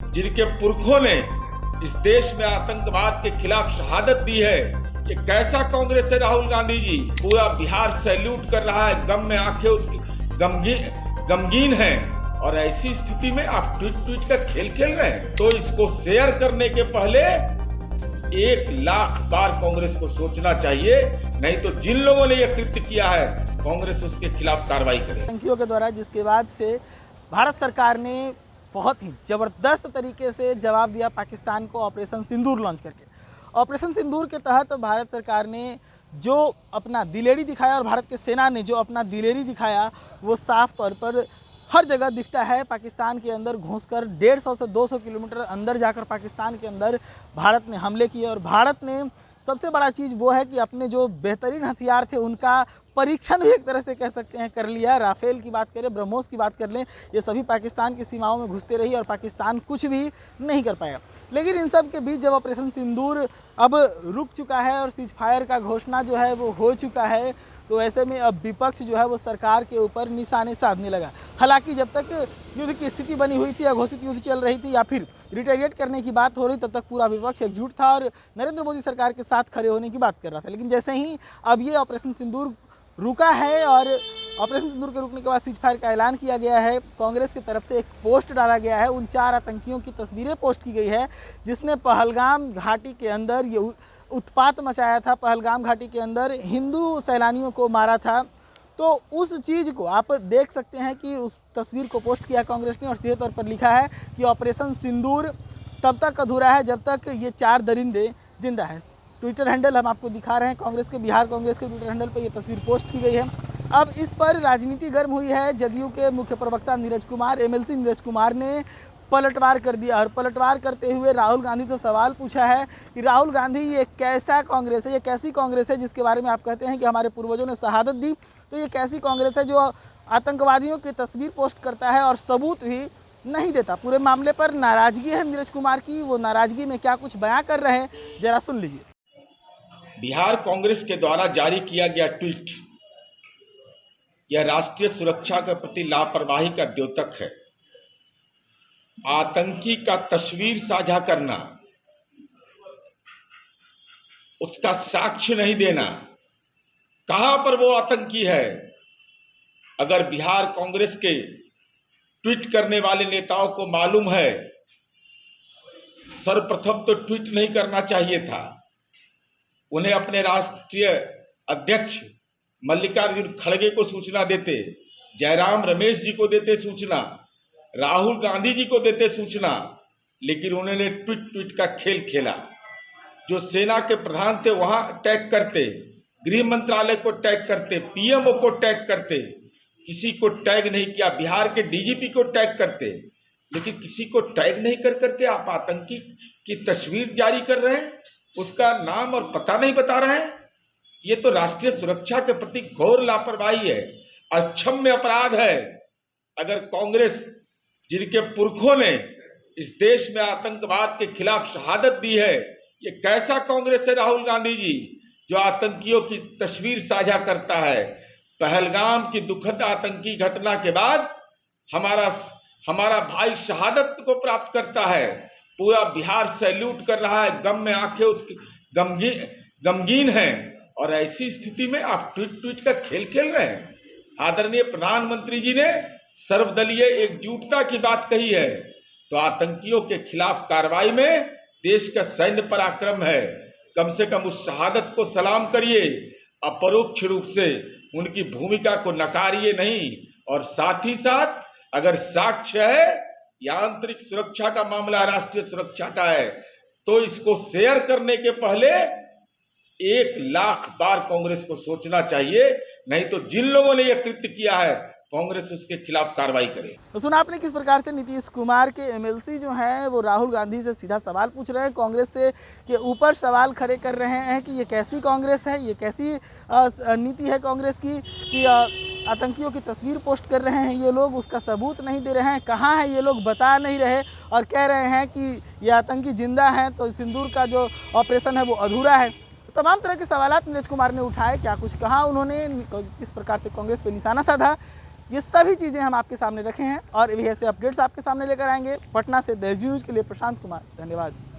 जिनके पुरखों ने इस देश में आतंकवाद के खिलाफ शहादत दी है। ये कैसा कांग्रेस है राहुल गांधी जी? पूरा बिहार सैल्यूट कर रहा है, गम में आंखें उसकी गमगीन है। और ऐसी स्थिति में आप ट्वीट का खेल खेल रहे हैं। तो इसको शेयर करने के पहले 1,00,000 बार कांग्रेस को सोचना चाहिए, नहीं तो जिन लोगों ने यह कृत्य किया है कांग्रेस उसके खिलाफ कार्रवाई करे। आतंकियों के द्वारा जिसके बाद से भारत सरकार ने बहुत ही ज़बरदस्त तरीके से जवाब दिया पाकिस्तान को ऑपरेशन सिंदूर लॉन्च करके। ऑपरेशन सिंदूर के तहत भारत सरकार ने जो अपना दिलेरी दिखाया और भारत की सेना ने जो अपना दिलेरी दिखाया वो साफ तौर पर हर जगह दिखता है। पाकिस्तान के अंदर घुसकर 150 से 200 किलोमीटर अंदर जाकर पाकिस्तान के अंदर भारत ने हमले किए और भारत ने सबसे बड़ा चीज़ वो है कि अपने जो बेहतरीन हथियार थे उनका परीक्षण भी एक तरह से कह सकते हैं कर लिया। राफेल की बात करें, ब्रह्मोस की बात कर लें, ये सभी पाकिस्तान की सीमाओं में घुसते रही और पाकिस्तान कुछ भी नहीं कर पाया। लेकिन इन सब के बीच जब ऑपरेशन सिंदूर अब रुक चुका है और सीज फायर का घोषणा जो है वो हो चुका है, तो ऐसे में अब विपक्ष जो है वो सरकार के ऊपर निशाने साधने लगा। हालांकि जब तक युद्ध की स्थिति बनी हुई थी या घोषित युद्ध चल रही थी या फिर रिटेलिएट करने की बात हो रही, तब तक पूरा विपक्ष एकजुट था और नरेंद्र मोदी सरकार के साथ खड़े होने की बात कर रहा था। लेकिन जैसे ही अब ये ऑपरेशन सिंदूर रुका है और ऑपरेशन सिंदूर के रुकने के बाद सीज फायर का ऐलान किया गया है, कांग्रेस की तरफ से एक पोस्ट डाला गया है। उन 4 आतंकियों की तस्वीरें पोस्ट की गई है जिसने पहलगाम घाटी के अंदर ये उत्पात मचाया था, पहलगाम घाटी के अंदर हिंदू सैलानियों को मारा था। तो उस चीज़ को आप देख सकते हैं कि उस तस्वीर को पोस्ट किया कांग्रेस ने और सीधे तौर पर लिखा है कि ऑपरेशन सिंदूर तब तक अधूरा है जब तक ये 4 दरिंदे जिंदा है। ट्विटर हैंडल हम आपको दिखा रहे हैं, कांग्रेस के बिहार कांग्रेस के ट्विटर हैंडल पर यह तस्वीर पोस्ट की गई है। अब इस पर राजनीति गर्म हुई है। जदयू के मुख्य प्रवक्ता नीरज कुमार, एमएलसी नीरज कुमार ने पलटवार कर दिया और पलटवार करते हुए राहुल गांधी से सवाल पूछा है कि राहुल गांधी ये कैसा कांग्रेस है, ये कैसी कांग्रेस है जिसके बारे में आप कहते हैं कि हमारे पूर्वजों ने शहादत दी, तो ये कैसी कांग्रेस है जो आतंकवादियों की तस्वीर पोस्ट करता है और सबूत भी नहीं देता। पूरे मामले पर नाराजगी है नीरज कुमार की, वो नाराजगी में क्या कुछ बयां कर रहे हैं जरा सुन लीजिए। बिहार कांग्रेस के द्वारा जारी किया गया ट्वीट यह राष्ट्रीय सुरक्षा के प्रति लापरवाही का द्योतक है। आतंकी का तस्वीर साझा करना, उसका साक्ष्य नहीं देना, कहां पर वो आतंकी है। अगर बिहार कांग्रेस के ट्वीट करने वाले नेताओं को मालूम है, सर्वप्रथम तो ट्वीट नहीं करना चाहिए था, उन्हें अपने राष्ट्रीय अध्यक्ष मल्लिकार्जुन खड़गे को सूचना देते, जयराम रमेश जी को देते सूचना, राहुल गांधी जी को देते सूचना। लेकिन उन्होंने ट्वीट का खेल खेला। जो सेना के प्रधान थे वहां टैग करते, गृह मंत्रालय को टैग करते, पीएमओ को टैग करते, किसी को टैग नहीं किया। बिहार के डीजीपी को टैग करते, लेकिन किसी को टैग नहीं कर करके आप आतंकी की तस्वीर जारी कर रहे हैं, उसका नाम और पता नहीं बता रहे हैं। ये तो राष्ट्रीय सुरक्षा के प्रति घोर लापरवाही है, अक्षम्य अपराध है। अगर कांग्रेस, जिनके पुरखों ने इस देश में आतंकवाद के खिलाफ शहादत दी है, ये कैसा कांग्रेस है राहुल गांधी जी जो आतंकियों की तस्वीर साझा करता है। पहलगाम की दुखद आतंकी घटना के बाद हमारा भाई शहादत को प्राप्त करता है, पूरा बिहार सैल्यूट कर रहा है, गम में आंखें उसकी गमगीन है। और ऐसी स्थिति में आप ट्वीट का खेल खेल रहे हैं। आदरणीय प्रधानमंत्री जी ने सर्वदलीय एकजुटता की बात कही है, तो आतंकियों के खिलाफ कार्रवाई में देश का सैन्य पराक्रम है। कम से कम उस शहादत को सलाम करिए, अपरोक्ष रूप से उनकी भूमिका को नकारिए नहीं। और साथ ही साथ अगर साक्ष्य है या आंतरिक सुरक्षा का मामला राष्ट्रीय सुरक्षा का है, तो इसको शेयर करने के पहले 1,00,000 बार कांग्रेस को सोचना चाहिए, नहीं तो जिन लोगों ने यह कृत्य किया है कांग्रेस उसके खिलाफ कार्रवाई करे। तो सुना आपने किस प्रकार से नीतीश कुमार के एमएलसी जो हैं वो राहुल गांधी से सीधा सवाल पूछ रहे हैं, कांग्रेस से के ऊपर सवाल खड़े कर रहे हैं कि ये कैसी कांग्रेस है, ये कैसी नीति है कांग्रेस की कि आतंकियों की तस्वीर पोस्ट कर रहे हैं ये लोग, उसका सबूत नहीं दे रहे हैं, कहाँ है ये लोग बता नहीं रहे और कह रहे हैं कि ये आतंकी जिंदा हैं, तो सिंदूर का जो ऑपरेशन है वो अधूरा है। तमाम तरह के सवाल नीरज कुमार ने उठाए, क्या कुछ कहा उन्होंने, किस प्रकार से कांग्रेस पे निशाना साधा, ये सभी चीज़ें हम आपके सामने रखे हैं और भी ऐसे अपडेट्स आपके सामने लेकर आएंगे। पटना से देश न्यूज़ के लिए प्रशांत कुमार, धन्यवाद।